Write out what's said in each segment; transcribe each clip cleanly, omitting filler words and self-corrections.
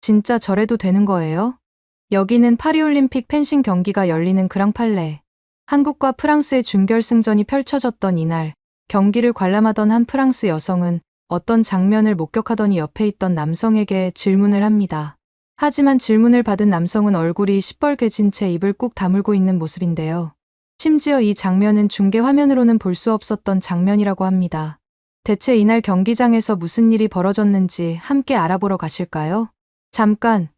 진짜 저래도 되는 거예요? 여기는 파리올림픽 펜싱 경기가 열리는 그랑팔레. 한국과 프랑스의 준결승전이 펼쳐졌던 이날, 경기를 관람하던 한 프랑스 여성은 어떤 장면을 목격하더니 옆에 있던 남성에게 질문을 합니다. 하지만 질문을 받은 남성은 얼굴이 시뻘개진 채 입을 꾹 다물고 있는 모습인데요. 심지어 이 장면은 중계 화면으로는 볼 수 없었던 장면이라고 합니다. 대체 이날 경기장에서 무슨 일이 벌어졌는지 함께 알아보러 가실까요? 잠깐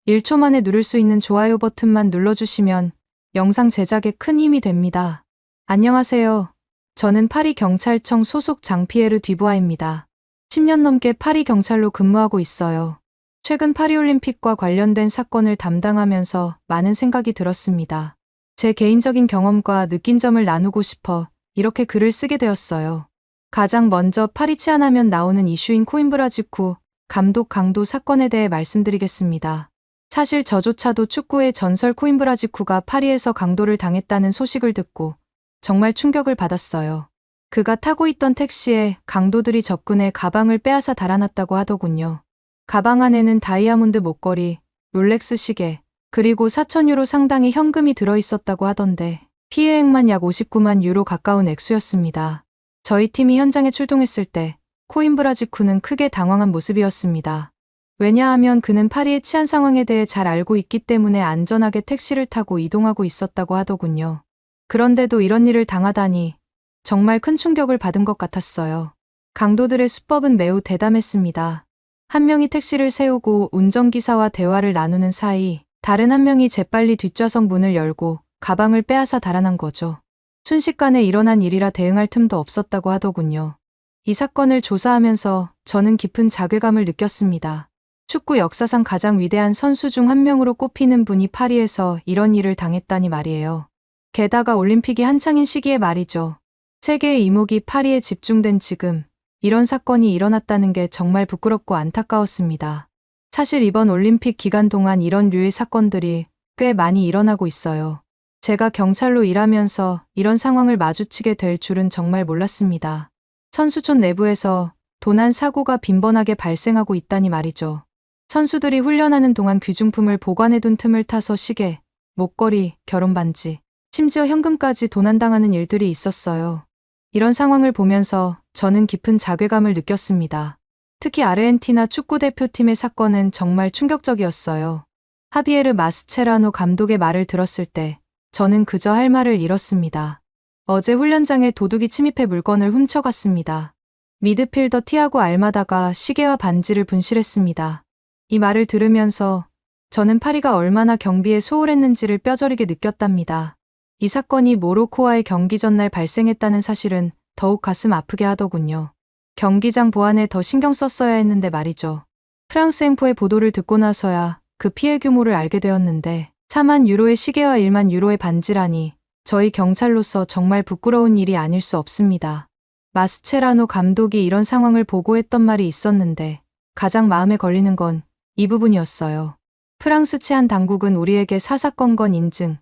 1초 만에 누를 수 있는 좋아요 버튼만 눌러주시면 영상 제작에 큰 힘이 됩니다. 안녕하세요. 저는 파리경찰청 소속 장피에르 듀부아입니다. 10년 넘게 파리 경찰로 근무하고 있어요. 최근 파리올림픽과 관련된 사건을 담당하면서 많은 생각이 들었습니다. 제 개인적인 경험과 느낀 점을 나누고 싶어 이렇게 글을 쓰게 되었어요. 가장 먼저 파리 치안하면 나오는 이슈인 코인브라즈쿠 감독 강도 사건에 대해 말씀드리겠습니다. 사실 저조차도 축구의 전설 코인브라즈쿠가 파리에서 강도를 당했다는 소식을 듣고 정말 충격을 받았어요. 그가 타고 있던 택시에 강도들이 접근해 가방을 빼앗아 달아났다고 하더군요. 가방 안에는 다이아몬드 목걸이, 롤렉스 시계, 그리고 4,000유로 상당의 현금이 들어있었다고 하던데 피해액만 약 59만 유로 가까운 액수였습니다. 저희 팀이 현장에 출동했을 때 코인브라즈쿠는 크게 당황한 모습이었습니다. 왜냐하면 그는 파리의 치안 상황에 대해 잘 알고 있기 때문에 안전하게 택시를 타고 이동하고 있었다고 하더군요. 그런데도 이런 일을 당하다니 정말 큰 충격을 받은 것 같았어요. 강도들의 수법은 매우 대담했습니다. 한 명이 택시를 세우고 운전기사와 대화를 나누는 사이 다른 한 명이 재빨리 뒷좌석 문을 열고 가방을 빼앗아 달아난 거죠. 순식간에 일어난 일이라 대응할 틈도 없었다고 하더군요. 이 사건을 조사하면서 저는 깊은 자괴감을 느꼈습니다. 축구 역사상 가장 위대한 선수 중 한 명으로 꼽히는 분이 파리에서 이런 일을 당했다니 말이에요. 게다가 올림픽이 한창인 시기에 말이죠. 세계의 이목이 파리에 집중된 지금 이런 사건이 일어났다는 게 정말 부끄럽고 안타까웠습니다. 사실 이번 올림픽 기간 동안 이런 류의 사건들이 꽤 많이 일어나고 있어요. 제가 경찰로 일하면서 이런 상황을 마주치게 될 줄은 정말 몰랐습니다. 선수촌 내부에서 도난 사고가 빈번하게 발생하고 있다니 말이죠. 선수들이 훈련하는 동안 귀중품을 보관해둔 틈을 타서 시계, 목걸이, 결혼반지, 심지어 현금까지 도난당하는 일들이 있었어요. 이런 상황을 보면서 저는 깊은 자괴감을 느꼈습니다. 특히 아르헨티나 축구대표팀의 사건은 정말 충격적이었어요. 하비에르 마스체라노 감독의 말을 들었을 때 저는 그저 할 말을 잃었습니다. 어제 훈련장에 도둑이 침입해 물건을 훔쳐갔습니다. 미드필더 티아고 알마다가 시계와 반지를 분실했습니다. 이 말을 들으면서 저는 파리가 얼마나 경비에 소홀했는지를 뼈저리게 느꼈답니다. 이 사건이 모로코와의 경기 전날 발생했다는 사실은 더욱 가슴 아프게 하더군요. 경기장 보안에 더 신경 썼어야 했는데 말이죠. 프랑스 엠포의 보도를 듣고 나서야 그 피해 규모를 알게 되었는데 4만 유로의 시계와 1만 유로의 반지라니 저희 경찰로서 정말 부끄러운 일이 아닐 수 없습니다. 마스체라노 감독이 이런 상황을 보고했던 말이 있었는데 가장 마음에 걸리는 건 이 부분이었어요. 프랑스 치안 당국은 우리에게 사사건건 인증,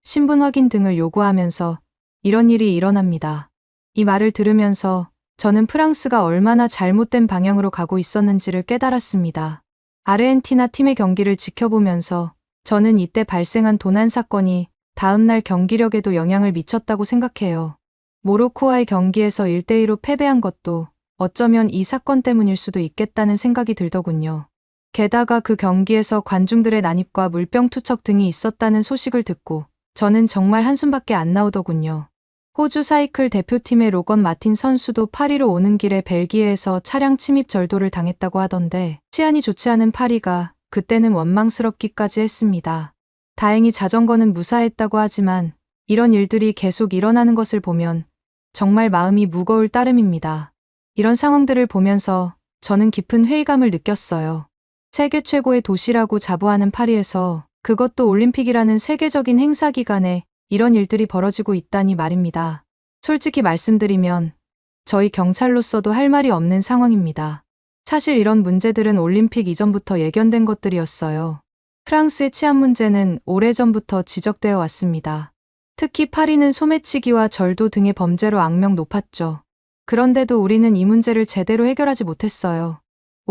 신분 확인 등을 요구하면서 이런 일이 일어납니다. 이 말을 들으면서 저는 프랑스가 얼마나 잘못된 방향으로 가고 있었는지를 깨달았습니다. 아르헨티나 팀의 경기를 지켜보면서 저는 이때 발생한 도난 사건이 다음날 경기력에도 영향을 미쳤다고 생각해요. 모로코와의 경기에서 1대2로 패배한 것도 어쩌면 이 사건 때문일 수도 있겠다는 생각이 들더군요. 게다가 그 경기에서 관중들의 난입과 물병 투척 등이 있었다는 소식을 듣고 저는 정말 한숨밖에 안 나오더군요. 호주 사이클 대표팀의 로건 마틴 선수도 파리로 오는 길에 벨기에에서 차량 침입 절도를 당했다고 하던데 치안이 좋지 않은 파리가 그때는 원망스럽기까지 했습니다. 다행히 자전거는 무사했다고 하지만 이런 일들이 계속 일어나는 것을 보면 정말 마음이 무거울 따름입니다. 이런 상황들을 보면서 저는 깊은 회의감을 느꼈어요. 세계 최고의 도시라고 자부하는 파리에서 그것도 올림픽이라는 세계적인 행사 기간에 이런 일들이 벌어지고 있다니 말입니다. 솔직히 말씀드리면 저희 경찰로서도 할 말이 없는 상황입니다. 사실 이런 문제들은 올림픽 이전부터 예견된 것들이었어요. 프랑스의 치안 문제는 오래전부터 지적되어 왔습니다. 특히 파리는 소매치기와 절도 등의 범죄로 악명 높았죠. 그런데도 우리는 이 문제를 제대로 해결하지 못했어요.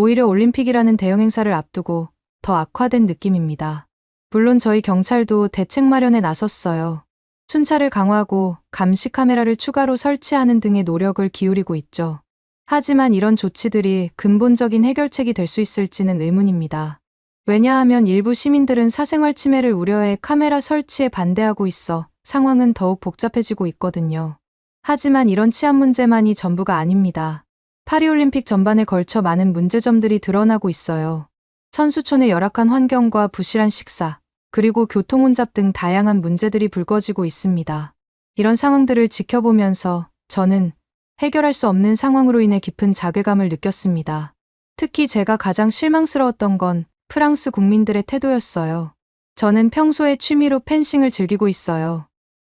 오히려 올림픽이라는 대형 행사를 앞두고 더 악화된 느낌입니다. 물론 저희 경찰도 대책 마련에 나섰어요. 순찰을 강화하고 감시 카메라를 추가로 설치하는 등의 노력을 기울이고 있죠. 하지만 이런 조치들이 근본적인 해결책이 될 수 있을지는 의문입니다. 왜냐하면 일부 시민들은 사생활 침해를 우려해 카메라 설치에 반대하고 있어 상황은 더욱 복잡해지고 있거든요. 하지만 이런 치안 문제만이 전부가 아닙니다. 파리올림픽 전반에 걸쳐 많은 문제점들이 드러나고 있어요. 선수촌의 열악한 환경과 부실한 식사, 그리고 교통 혼잡 등 다양한 문제들이 불거지고 있습니다. 이런 상황들을 지켜보면서 저는 해결할 수 없는 상황으로 인해 깊은 자괴감을 느꼈습니다. 특히 제가 가장 실망스러웠던 건 프랑스 국민들의 태도였어요. 저는 평소에 취미로 펜싱을 즐기고 있어요.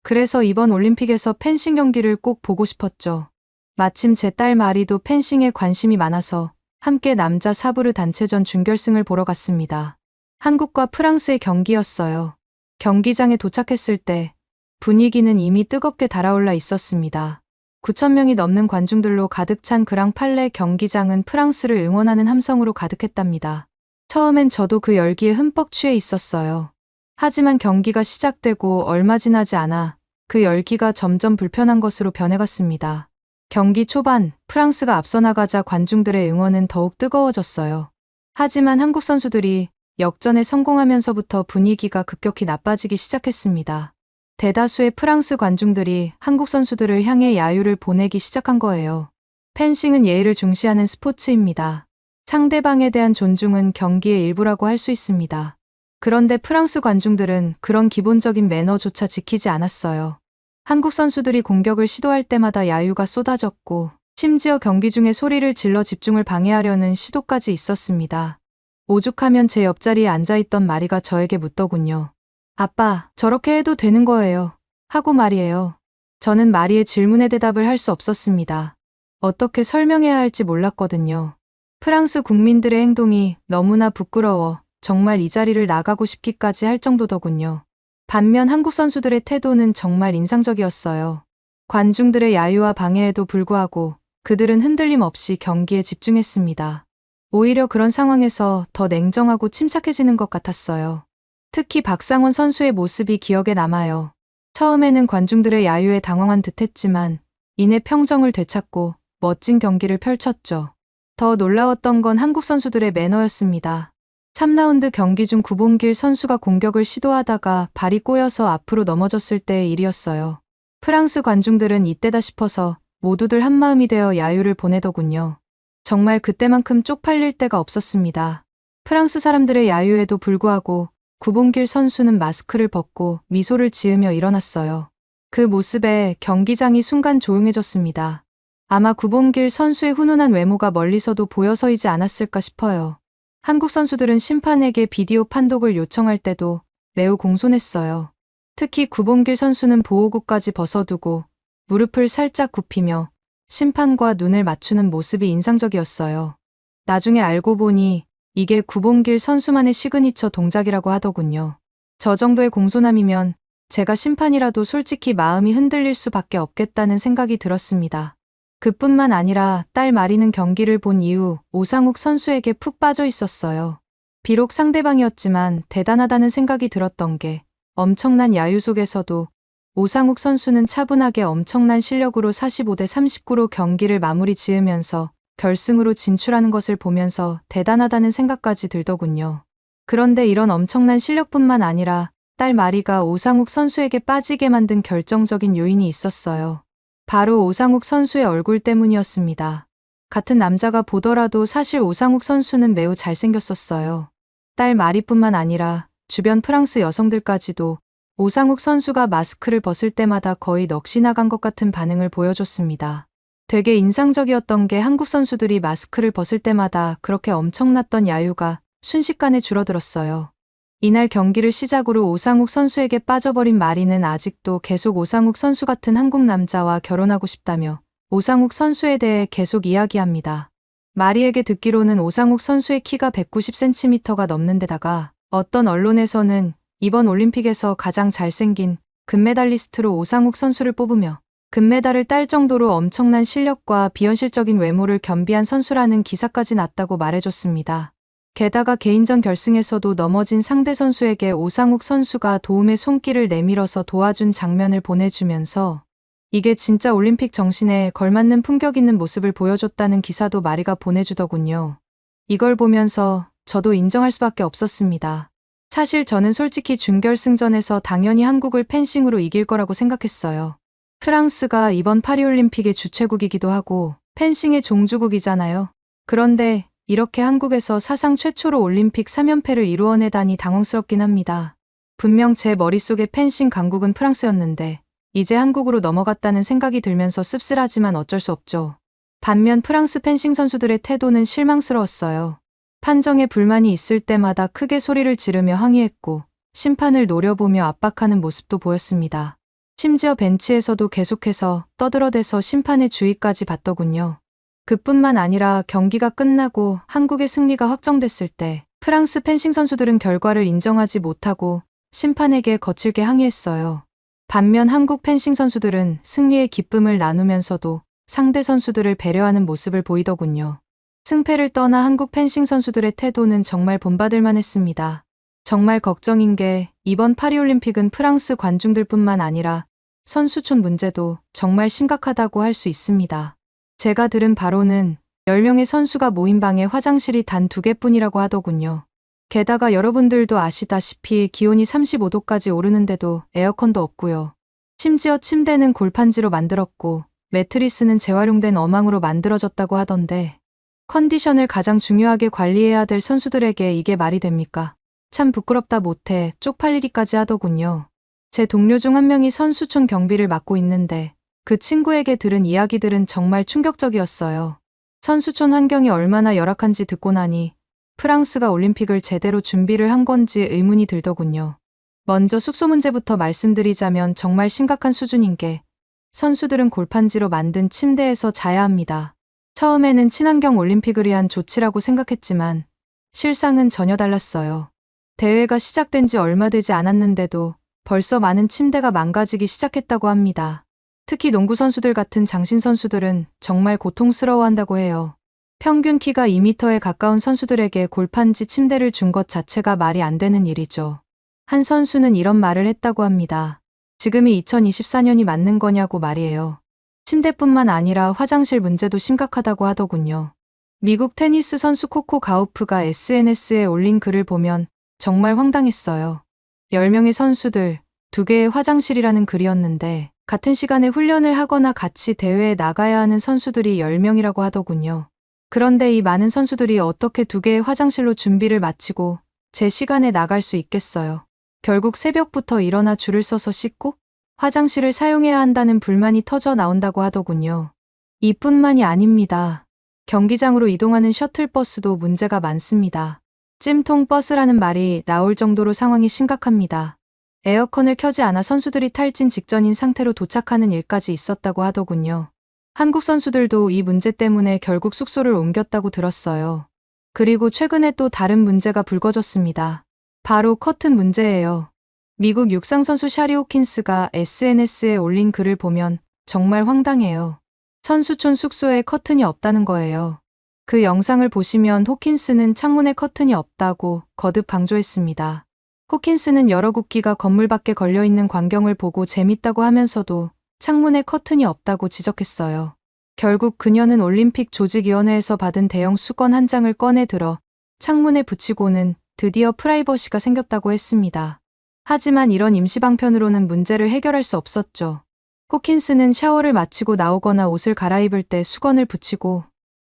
그래서 이번 올림픽에서 펜싱 경기를 꼭 보고 싶었죠. 마침 제 딸 마리도 펜싱에 관심이 많아서 함께 남자 사브르 단체전 준결승을 보러 갔습니다. 한국과 프랑스의 경기였어요. 경기장에 도착했을 때 분위기는 이미 뜨겁게 달아올라 있었습니다. 9,000명이 넘는 관중들로 가득 찬 그랑팔레 경기장은 프랑스를 응원하는 함성으로 가득했답니다. 처음엔 저도 그 열기에 흠뻑 취해 있었어요. 하지만 경기가 시작되고 얼마 지나지 않아 그 열기가 점점 불편한 것으로 변해갔습니다. 경기 초반 프랑스가 앞서 나가자 관중들의 응원은 더욱 뜨거워졌어요. 하지만 한국 선수들이 역전에 성공하면서부터 분위기가 급격히 나빠지기 시작했습니다. 대다수의 프랑스 관중들이 한국 선수들을 향해 야유를 보내기 시작한 거예요. 펜싱은 예의를 중시하는 스포츠입니다. 상대방에 대한 존중은 경기의 일부라고 할 수 있습니다. 그런데 프랑스 관중들은 그런 기본적인 매너조차 지키지 않았어요. 한국 선수들이 공격을 시도할 때마다 야유가 쏟아졌고 심지어 경기 중에 소리를 질러 집중을 방해하려는 시도까지 있었습니다. 오죽하면 제 옆자리에 앉아있던 마리가 저에게 묻더군요. 아빠, 저렇게 해도 되는 거예요. 하고 말이에요. 저는 마리의 질문에 대답을 할 수 없었습니다. 어떻게 설명해야 할지 몰랐거든요. 프랑스 국민들의 행동이 너무나 부끄러워 정말 이 자리를 나가고 싶기까지 할 정도더군요. 반면 한국 선수들의 태도는 정말 인상적이었어요. 관중들의 야유와 방해에도 불구하고 그들은 흔들림 없이 경기에 집중했습니다. 오히려 그런 상황에서 더 냉정하고 침착해지는 것 같았어요. 특히 박상원 선수의 모습이 기억에 남아요. 처음에는 관중들의 야유에 당황한 듯했지만 이내 평정을 되찾고 멋진 경기를 펼쳤죠. 더 놀라웠던 건 한국 선수들의 매너였습니다. 3라운드 경기 중 구본길 선수가 공격을 시도하다가 발이 꼬여서 앞으로 넘어졌을 때의 일이었어요. 프랑스 관중들은 이때다 싶어서 모두들 한마음이 되어 야유를 보내더군요. 정말 그때만큼 쪽팔릴 때가 없었습니다. 프랑스 사람들의 야유에도 불구하고 구본길 선수는 마스크를 벗고 미소를 지으며 일어났어요. 그 모습에 경기장이 순간 조용해졌습니다. 아마 구본길 선수의 훈훈한 외모가 멀리서도 보여서이지 않았을까 싶어요. 한국 선수들은 심판에게 비디오 판독을 요청할 때도 매우 공손했어요. 특히 구본길 선수는 보호구까지 벗어두고 무릎을 살짝 굽히며 심판과 눈을 맞추는 모습이 인상적이었어요. 나중에 알고 보니 이게 구본길 선수만의 시그니처 동작이라고 하더군요. 저 정도의 공손함이면 제가 심판이라도 솔직히 마음이 흔들릴 수밖에 없겠다는 생각이 들었습니다. 그뿐만 아니라 딸 마리는 경기를 본 이후 오상욱 선수에게 푹 빠져 있었어요. 비록 상대방이었지만 대단하다는 생각이 들었던 게 엄청난 야유 속에서도 오상욱 선수는 차분하게 엄청난 실력으로 45대 39로 경기를 마무리 지으면서 결승으로 진출하는 것을 보면서 대단하다는 생각까지 들더군요. 그런데 이런 엄청난 실력뿐만 아니라 딸 마리가 오상욱 선수에게 빠지게 만든 결정적인 요인이 있었어요. 바로 오상욱 선수의 얼굴 때문이었습니다. 같은 남자가 보더라도 사실 오상욱 선수는 매우 잘생겼었어요. 딸 마리뿐만 아니라 주변 프랑스 여성들까지도 오상욱 선수가 마스크를 벗을 때마다 거의 넋이 나간 것 같은 반응을 보여줬습니다. 되게 인상적이었던 게 한국 선수들이 마스크를 벗을 때마다 그렇게 엄청났던 야유가 순식간에 줄어들었어요. 이날 경기를 시작으로 오상욱 선수에게 빠져버린 마리는 아직도 계속 오상욱 선수 같은 한국 남자와 결혼하고 싶다며 오상욱 선수에 대해 계속 이야기합니다. 마리에게 듣기로는 오상욱 선수의 키가 190cm가 넘는 데다가 어떤 언론에서는 이번 올림픽에서 가장 잘생긴 금메달리스트로 오상욱 선수를 뽑으며 금메달을 딸 정도로 엄청난 실력과 비현실적인 외모를 겸비한 선수라는 기사까지 났다고 말해줬습니다. 게다가 개인전 결승에서도 넘어진 상대 선수에게 오상욱 선수가 도움의 손길을 내밀어서 도와준 장면을 보내주면서 이게 진짜 올림픽 정신에 걸맞는 품격 있는 모습을 보여줬다는 기사도 마리가 보내주더군요. 이걸 보면서 저도 인정할 수밖에 없었습니다. 사실 저는 솔직히 준결승전에서 당연히 한국을 펜싱으로 이길 거라고 생각했어요. 프랑스가 이번 파리올림픽의 주최국이기도 하고 펜싱의 종주국이잖아요. 그런데 이렇게 한국에서 사상 최초로 올림픽 3연패를 이루어내다니 당황스럽긴 합니다. 분명 제 머릿속에 펜싱 강국은 프랑스였는데 이제 한국으로 넘어갔다는 생각이 들면서 씁쓸하지만 어쩔 수 없죠. 반면 프랑스 펜싱 선수들의 태도는 실망스러웠어요. 판정에 불만이 있을 때마다 크게 소리를 지르며 항의했고 심판을 노려보며 압박하는 모습도 보였습니다. 심지어 벤치에서도 계속해서 떠들어대서 심판의 주의까지 받더군요. 그뿐만 아니라 경기가 끝나고 한국의 승리가 확정됐을 때 프랑스 펜싱 선수들은 결과를 인정하지 못하고 심판에게 거칠게 항의했어요. 반면 한국 펜싱 선수들은 승리의 기쁨을 나누면서도 상대 선수들을 배려하는 모습을 보이더군요. 승패를 떠나 한국 펜싱 선수들의 태도는 정말 본받을 만했습니다. 정말 걱정인 게 이번 파리올림픽은 프랑스 관중들뿐만 아니라 선수촌 문제도 정말 심각하다고 할 수 있습니다. 제가 들은 바로는 10명의 선수가 모인 방에 화장실이 단 2개뿐이라고 하더군요. 게다가 여러분들도 아시다시피 기온이 35도까지 오르는데도 에어컨도 없고요. 심지어 침대는 골판지로 만들었고 매트리스는 재활용된 어망으로 만들어졌다고 하던데 컨디션을 가장 중요하게 관리해야 될 선수들에게 이게 말이 됩니까? 참 부끄럽다 못해 쪽팔리기까지 하더군요. 제 동료 중 한 명이 선수촌 경비를 맡고 있는데 그 친구에게 들은 이야기들은 정말 충격적이었어요. 선수촌 환경이 얼마나 열악한지 듣고 나니 프랑스가 올림픽을 제대로 준비를 한 건지 의문이 들더군요. 먼저 숙소 문제부터 말씀드리자면 정말 심각한 수준인 게 선수들은 골판지로 만든 침대에서 자야 합니다. 처음에는 친환경 올림픽을 위한 조치라고 생각했지만 실상은 전혀 달랐어요. 대회가 시작된 지 얼마 되지 않았는데도 벌써 많은 침대가 망가지기 시작했다고 합니다. 특히 농구 선수들 같은 장신 선수들은 정말 고통스러워한다고 해요. 평균 키가 2m에 가까운 선수들에게 골판지 침대를 준 것 자체가 말이 안 되는 일이죠. 한 선수는 이런 말을 했다고 합니다. 지금이 2024년이 맞는 거냐고 말이에요. 침대뿐만 아니라 화장실 문제도 심각하다고 하더군요. 미국 테니스 선수 코코 가우프가 SNS에 올린 글을 보면 정말 황당했어요. 10명의 선수들, 2개의 화장실이라는 글이었는데 같은 시간에 훈련을 하거나 같이 대회에 나가야 하는 선수들이 10명이라고 하더군요. 그런데 이 많은 선수들이 어떻게 2개의 화장실로 준비를 마치고 제 시간에 나갈 수 있겠어요. 결국 새벽부터 일어나 줄을 서서 씻고 화장실을 사용해야 한다는 불만이 터져 나온다고 하더군요. 이뿐만이 아닙니다. 경기장으로 이동하는 셔틀버스도 문제가 많습니다. 찜통 버스라는 말이 나올 정도로 상황이 심각합니다. 에어컨을 켜지 않아 선수들이 탈진 직전인 상태로 도착하는 일까지 있었다고 하더군요. 한국 선수들도 이 문제 때문에 결국 숙소를 옮겼다고 들었어요. 그리고 최근에 또 다른 문제가 불거졌습니다. 바로 커튼 문제예요. 미국 육상 선수 샤리 호킨스가 SNS에 올린 글을 보면 정말 황당해요. 선수촌 숙소에 커튼이 없다는 거예요. 그 영상을 보시면 호킨스는 창문에 커튼이 없다고 거듭 강조했습니다. 호킨스는 여러 국기가 건물 밖에 걸려있는 광경을 보고 재밌다고 하면서도 창문에 커튼이 없다고 지적했어요. 결국 그녀는 올림픽 조직위원회에서 받은 대형 수건 한 장을 꺼내 들어 창문에 붙이고는 드디어 프라이버시가 생겼다고 했습니다. 하지만 이런 임시방편으로는 문제를 해결할 수 없었죠. 호킨스는 샤워를 마치고 나오거나 옷을 갈아입을 때 수건을 붙이고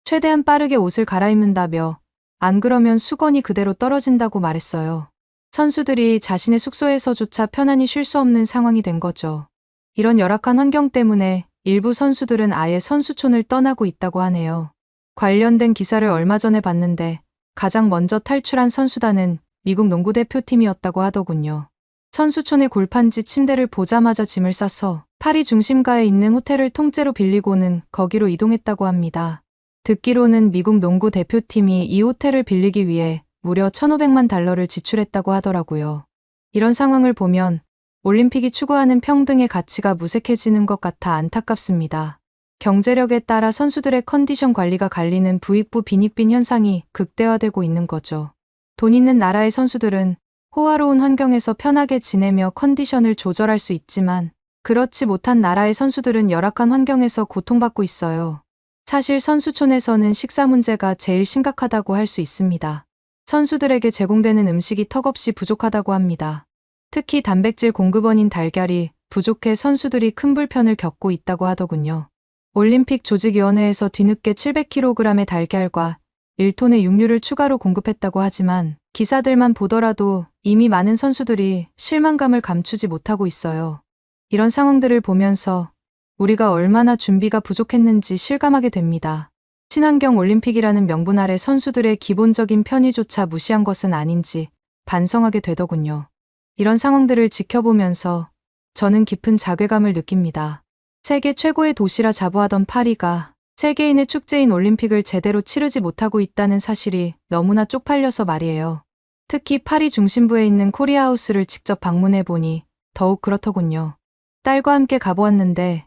최대한 빠르게 옷을 갈아입는다며 안 그러면 수건이 그대로 떨어진다고 말했어요. 선수들이 자신의 숙소에서조차 편안히 쉴 수 없는 상황이 된 거죠. 이런 열악한 환경 때문에 일부 선수들은 아예 선수촌을 떠나고 있다고 하네요. 관련된 기사를 얼마 전에 봤는데 가장 먼저 탈출한 선수단은 미국 농구 대표팀이었다고 하더군요. 선수촌의 골판지 침대를 보자마자 짐을 싸서 파리 중심가에 있는 호텔을 통째로 빌리고는 거기로 이동했다고 합니다. 듣기로는 미국 농구 대표팀이 이 호텔을 빌리기 위해 무려 1,500만 달러를 지출했다고 하더라고요. 이런 상황을 보면 올림픽이 추구하는 평등의 가치가 무색해지는 것 같아 안타깝습니다. 경제력에 따라 선수들의 컨디션 관리가 갈리는 부익부 빈익빈 현상이 극대화되고 있는 거죠. 돈 있는 나라의 선수들은 호화로운 환경에서 편하게 지내며 컨디션을 조절할 수 있지만 그렇지 못한 나라의 선수들은 열악한 환경에서 고통받고 있어요. 사실 선수촌에서는 식사 문제가 제일 심각하다고 할 수 있습니다. 선수들에게 제공되는 음식이 턱없이 부족하다고 합니다. 특히 단백질 공급원인 달걀이 부족해 선수들이 큰 불편을 겪고 있다고 하더군요. 올림픽 조직위원회에서 뒤늦게 700kg의 달걀과 1톤의 육류를 추가로 공급했다고 하지만 기사들만 보더라도 이미 많은 선수들이 실망감을 감추지 못하고 있어요. 이런 상황들을 보면서 우리가 얼마나 준비가 부족했는지 실감하게 됩니다. 친환경 올림픽이라는 명분 아래 선수들의 기본적인 편의조차 무시한 것은 아닌지 반성하게 되더군요. 이런 상황들을 지켜보면서 저는 깊은 자괴감을 느낍니다. 세계 최고의 도시라 자부하던 파리가 세계인의 축제인 올림픽을 제대로 치르지 못하고 있다는 사실이 너무나 쪽팔려서 말이에요. 특히 파리 중심부에 있는 코리아하우스를 직접 방문해 보니 더욱 그렇더군요. 딸과 함께 가보았는데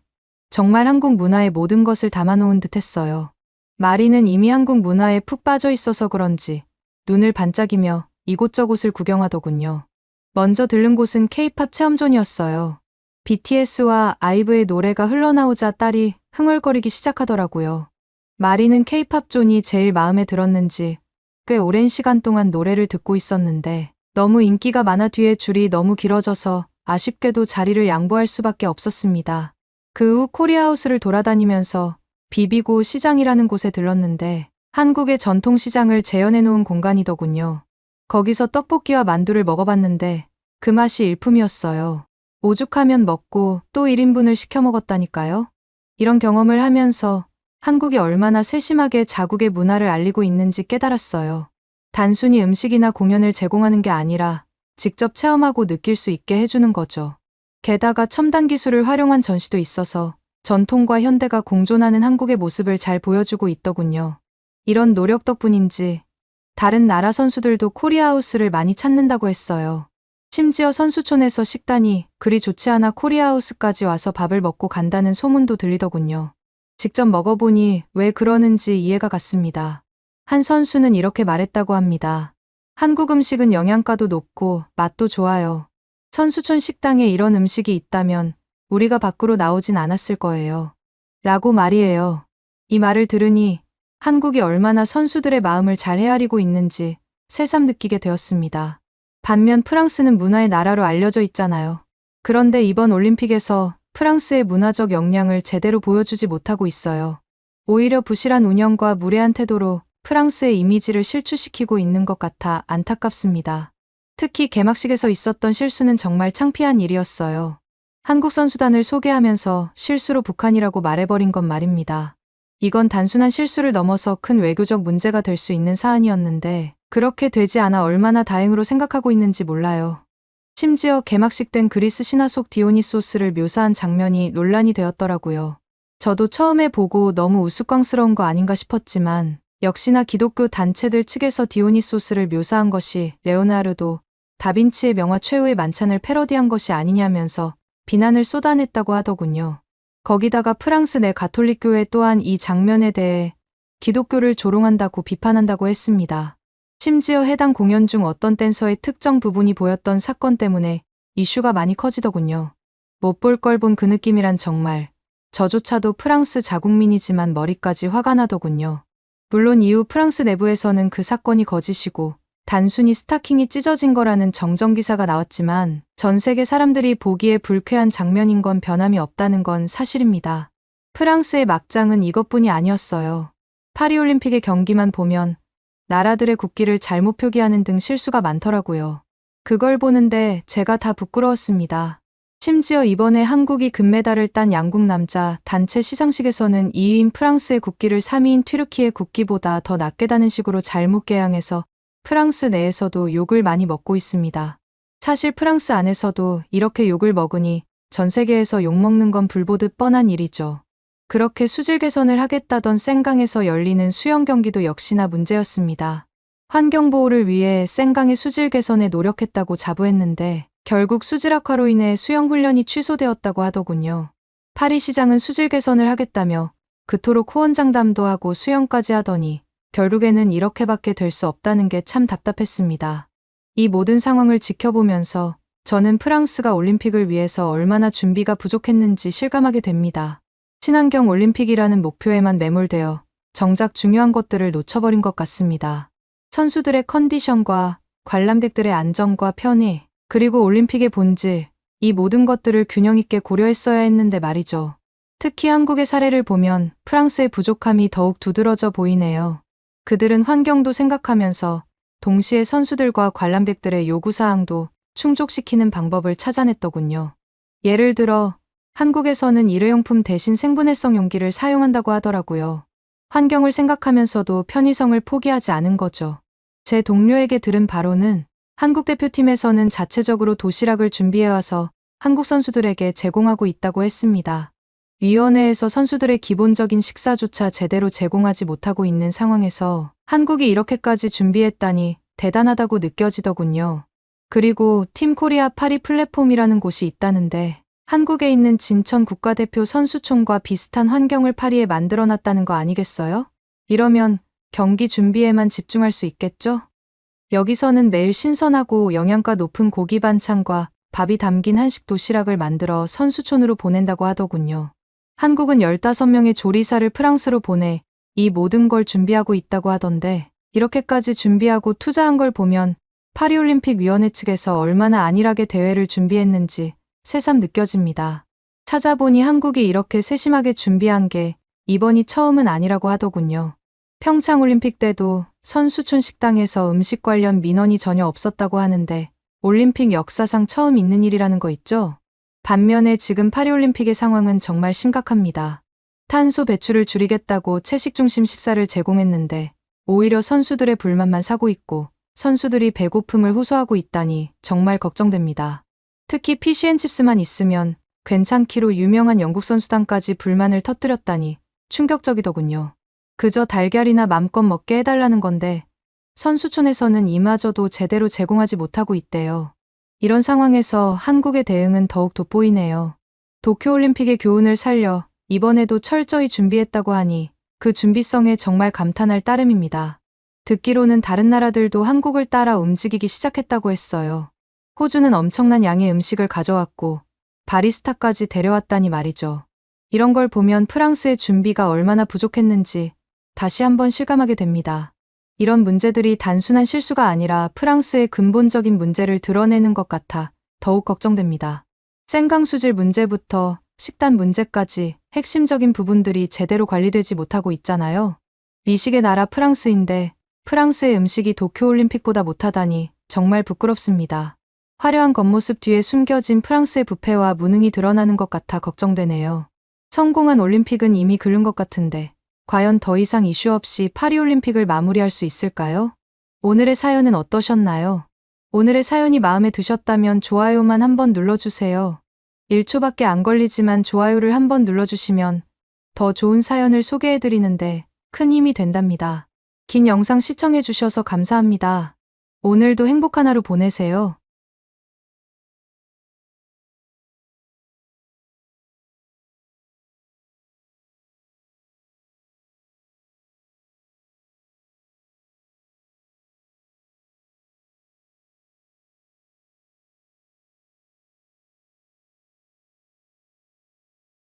정말 한국 문화의 모든 것을 담아놓은 듯했어요. 마리는 이미 한국 문화에 푹 빠져 있어서 그런지 눈을 반짝이며 이곳저곳을 구경하더군요. 먼저 들른 곳은 K-팝 체험존이었어요. BTS와 아이브의 노래가 흘러나오자 딸이 흥얼거리기 시작하더라고요. 마리는 K-팝 존이 제일 마음에 들었는지 꽤 오랜 시간 동안 노래를 듣고 있었는데 너무 인기가 많아 뒤에 줄이 너무 길어져서 아쉽게도 자리를 양보할 수밖에 없었습니다. 그 후 코리아하우스를 돌아다니면서 비비고 시장이라는 곳에 들렀는데 한국의 전통시장을 재현해 놓은 공간이더군요. 거기서 떡볶이와 만두를 먹어봤는데 그 맛이 일품이었어요. 오죽하면 먹고 또 1인분을 시켜 먹었다니까요. 이런 경험을 하면서 한국이 얼마나 세심하게 자국의 문화를 알리고 있는지 깨달았어요. 단순히 음식이나 공연을 제공하는 게 아니라 직접 체험하고 느낄 수 있게 해주는 거죠. 게다가 첨단 기술을 활용한 전시도 있어서 전통과 현대가 공존하는 한국의 모습을 잘 보여주고 있더군요. 이런 노력 덕분인지 다른 나라 선수들도 코리아하우스를 많이 찾는다고 했어요. 심지어 선수촌에서 식단이 그리 좋지 않아 코리아하우스까지 와서 밥을 먹고 간다는 소문도 들리더군요. 직접 먹어보니 왜 그러는지 이해가 갔습니다. 한 선수는 이렇게 말했다고 합니다. 한국 음식은 영양가도 높고 맛도 좋아요. 선수촌 식당에 이런 음식이 있다면 우리가 밖으로 나오진 않았을 거예요. 라고 말이에요. 이 말을 들으니 한국이 얼마나 선수들의 마음을 잘 헤아리고 있는지 새삼 느끼게 되었습니다. 반면 프랑스는 문화의 나라로 알려져 있잖아요. 그런데 이번 올림픽에서 프랑스의 문화적 역량을 제대로 보여주지 못하고 있어요. 오히려 부실한 운영과 무례한 태도로 프랑스의 이미지를 실추시키고 있는 것 같아 안타깝습니다. 특히 개막식에서 있었던 실수는 정말 창피한 일이었어요. 한국 선수단을 소개하면서 실수로 북한이라고 말해버린 건 말입니다. 이건 단순한 실수를 넘어서 큰 외교적 문제가 될 수 있는 사안이었는데 그렇게 되지 않아 얼마나 다행으로 생각하고 있는지 몰라요. 심지어 개막식 땐 그리스 신화 속 디오니소스를 묘사한 장면이 논란이 되었더라고요. 저도 처음에 보고 너무 우스꽝스러운 거 아닌가 싶었지만 역시나 기독교 단체들 측에서 디오니소스를 묘사한 것이 레오나르도 다빈치의 명화 최후의 만찬을 패러디한 것이 아니냐면서 비난을 쏟아냈다고 하더군요. 거기다가 프랑스 내 가톨릭 교회 또한 이 장면에 대해 기독교를 조롱한다고 비판한다고 했습니다. 심지어 해당 공연 중 어떤 댄서의 특정 부분이 보였던 사건 때문에 이슈가 많이 커지더군요. 못 볼 걸 본 그 느낌이란 정말 저조차도 프랑스 자국민이지만 머리까지 화가 나더군요. 물론 이후 프랑스 내부에서는 그 사건이 거짓이고 단순히 스타킹이 찢어진 거라는 정정기사가 나왔지만 전 세계 사람들이 보기에 불쾌한 장면인 건 변함이 없다는 건 사실입니다. 프랑스의 막장은 이것뿐이 아니었어요. 파리올림픽의 경기만 보면 나라들의 국기를 잘못 표기하는 등 실수가 많더라고요. 그걸 보는데 제가 다 부끄러웠습니다. 심지어 이번에 한국이 금메달을 딴 양궁 남자 단체 시상식에서는 2위인 프랑스의 국기를 3위인 튀르키의 국기보다 더 낮게 다는 식으로 잘못 개양해서 프랑스 내에서도 욕을 많이 먹고 있습니다. 사실 프랑스 안에서도 이렇게 욕을 먹으니 전 세계에서 욕먹는 건 불보듯 뻔한 일이죠. 그렇게 수질 개선을 하겠다던 생강에서 열리는 수영 경기도 역시나 문제였습니다. 환경보호를 위해 생강의 수질 개선에 노력했다고 자부했는데 결국 수질 악화로 인해 수영 훈련이 취소되었다고 하더군요. 파리시장은 수질 개선을 하겠다며 그토록 호언장담도 하고 수영까지 하더니 결국에는 이렇게밖에 될 수 없다는 게 참 답답했습니다. 이 모든 상황을 지켜보면서 저는 프랑스가 올림픽을 위해서 얼마나 준비가 부족했는지 실감하게 됩니다. 친환경 올림픽이라는 목표에만 매몰되어 정작 중요한 것들을 놓쳐버린 것 같습니다. 선수들의 컨디션과 관람객들의 안전과 편의, 그리고 올림픽의 본질, 이 모든 것들을 균형 있게 고려했어야 했는데 말이죠. 특히 한국의 사례를 보면 프랑스의 부족함이 더욱 두드러져 보이네요. 그들은 환경도 생각하면서 동시에 선수들과 관람객들의 요구사항도 충족시키는 방법을 찾아냈더군요. 예를 들어 한국에서는 일회용품 대신 생분해성 용기를 사용한다고 하더라고요. 환경을 생각하면서도 편의성을 포기하지 않은 거죠. 제 동료에게 들은 바로는 한국 대표팀에서는 자체적으로 도시락을 준비해와서 한국 선수들에게 제공하고 있다고 했습니다. 위원회에서 선수들의 기본적인 식사조차 제대로 제공하지 못하고 있는 상황에서 한국이 이렇게까지 준비했다니 대단하다고 느껴지더군요. 그리고 팀 코리아 파리 플랫폼이라는 곳이 있다는데 한국에 있는 진천 국가대표 선수촌과 비슷한 환경을 파리에 만들어놨다는 거 아니겠어요? 이러면 경기 준비에만 집중할 수 있겠죠? 여기서는 매일 신선하고 영양가 높은 고기 반찬과 밥이 담긴 한식 도시락을 만들어 선수촌으로 보낸다고 하더군요. 한국은 15명의 조리사를 프랑스로 보내 이 모든 걸 준비하고 있다고 하던데 이렇게까지 준비하고 투자한 걸 보면 파리올림픽 위원회 측에서 얼마나 안일하게 대회를 준비했는지 새삼 느껴집니다. 찾아보니 한국이 이렇게 세심하게 준비한 게 이번이 처음은 아니라고 하더군요. 평창올림픽 때도 선수촌 식당에서 음식 관련 민원이 전혀 없었다고 하는데 올림픽 역사상 처음 있는 일이라는 거 있죠? 반면에 지금 파리올림픽의 상황은 정말 심각합니다. 탄소 배출을 줄이겠다고 채식 중심 식사를 제공했는데 오히려 선수들의 불만만 사고 있고 선수들이 배고픔을 호소하고 있다니 정말 걱정됩니다. 특히 피쉬앤칩스만 있으면 괜찮기로 유명한 영국 선수단까지 불만을 터뜨렸다니 충격적이더군요. 그저 달걀이나 맘껏 먹게 해달라는 건데 선수촌에서는 이마저도 제대로 제공하지 못하고 있대요. 이런 상황에서 한국의 대응은 더욱 돋보이네요. 도쿄올림픽의 교훈을 살려 이번에도 철저히 준비했다고 하니 그 준비성에 정말 감탄할 따름입니다. 듣기로는 다른 나라들도 한국을 따라 움직이기 시작했다고 했어요. 호주는 엄청난 양의 음식을 가져왔고 바리스타까지 데려왔다니 말이죠. 이런 걸 보면 프랑스의 준비가 얼마나 부족했는지 다시 한번 실감하게 됩니다. 이런 문제들이 단순한 실수가 아니라 프랑스의 근본적인 문제를 드러내는 것 같아 더욱 걱정됩니다. 생강 수질 문제부터 식단 문제까지 핵심적인 부분들이 제대로 관리되지 못하고 있잖아요. 미식의 나라 프랑스인데 프랑스의 음식이 도쿄올림픽보다 못하다니 정말 부끄럽습니다. 화려한 겉모습 뒤에 숨겨진 프랑스의 부패와 무능이 드러나는 것 같아 걱정되네요. 성공한 올림픽은 이미 그른 것 같은데 과연 더 이상 이슈 없이 파리올림픽을 마무리할 수 있을까요? 오늘의 사연은 어떠셨나요? 오늘의 사연이 마음에 드셨다면 좋아요만 한번 눌러주세요. 1초밖에 안 걸리지만 좋아요를 한번 눌러주시면 더 좋은 사연을 소개해드리는데 큰 힘이 된답니다. 긴 영상 시청해주셔서 감사합니다. 오늘도 행복한 하루 보내세요.